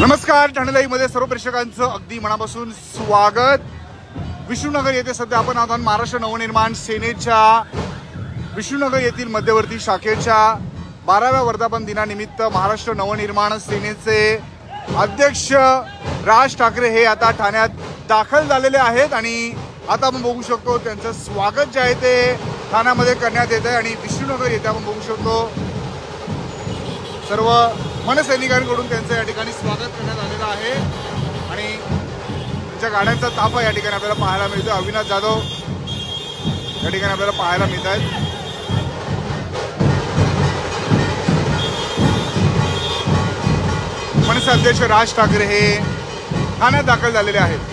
नमस्कार, ठाणे लाईव्ह मध्ये सर्व प्रेक्षकांचं अगदी मनापासून स्वागत। विष्णुनगर येथे सध्या आपण आहोत महाराष्ट्र नवनिर्माण सेनेच्या विष्णुनगर येथील मध्यवर्ती शाखेच्या 12व्या वर्धापन दिनानिमित्त महाराष्ट्र नवनिर्माण सेनेचे अध्यक्ष राज ठाकरे हे आता ठाण्यात दाखल झालेले आहेत आणि आता आपण बघू शकतो त्यांचं स्वागत जे आहे ते ठाण्यामध्ये करण्यात येत आहे आणि विष्णुनगर येथे आपण बघू शकतो सर्व मनसैनिकांकडून त्यांचं या ठिकाणी स्वागत करण्यात आलेलं आहे आणि त्यांच्या गाड्यांचा ताफा या ठिकाणी आपल्याला पाहायला मिळतो। अविनाश जाधव या ठिकाणी आपल्याला पाहायला मिळत आहेत। मनसे अध्यक्ष राज ठाकरे हे ठाण्यात दाखल झालेले आहेत।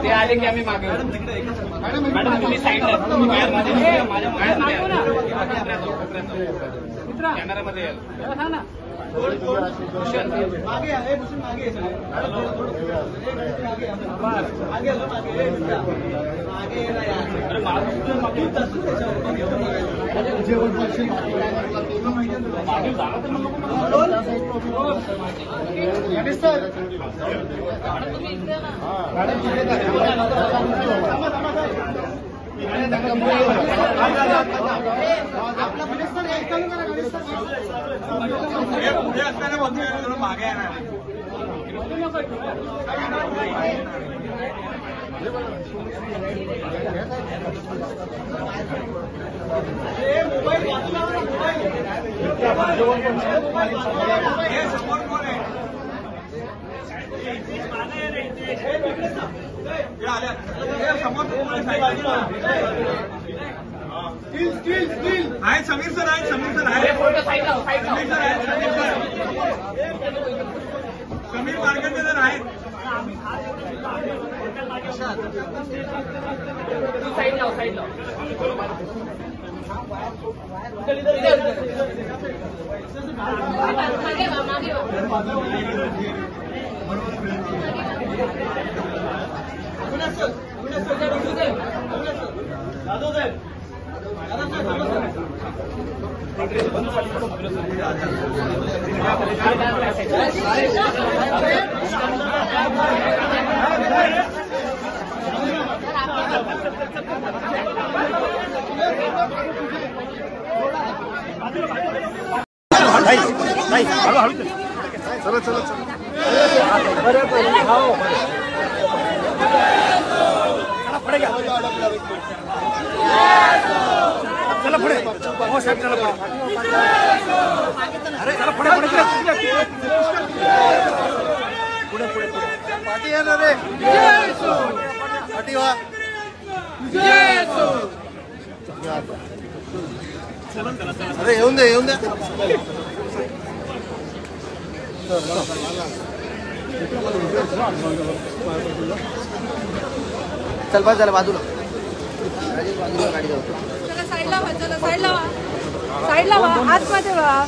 ते आले की आम्ही मागे मॅडम तुम्ही साईडला तुम्ही कॅमेरामध्ये याल मागे आहे समीर सर आहे समीर मार्केट जर आहेत Gracias. चला चला चला चला पुढे हो साहेब चला पुढे अरे चला पुढे पुढे पुढे पुढे पाठी येणार रे पाठी व्हा अरे येऊन दे चल बस झालं बाजूला गाडी जाऊ साईडला वा आतमध्ये वा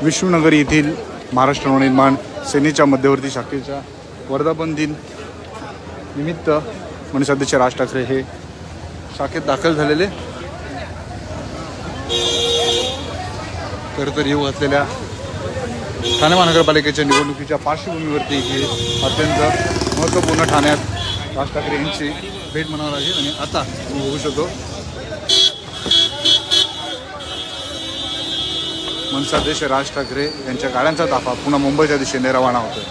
विष्णुनगर येथील महाराष्ट्र नवनिर्माण सेनेच्या मध्यवर्ती शाखेच्या वर्धापन दिन निमित्त मनसे अध्यक्ष राज ठाकरे हे शाखेत दाखल झालेले खरं तर येऊ घातलेल्या ठाणे महानगरपालिकेच्या निवडणुकीच्या पार्श्वभूमीवरती हे अत्यंत महत्त्वपूर्ण ठाण्यात राज ठाकरे यांची भेट होणार आहे आणि आता मी बघू शकतो मनसे अध्यक्ष राज ठाकरे यांच्या गाड्यांचा ताफा पुन्हा मुंबईच्या दिशेने रवाना होतोय.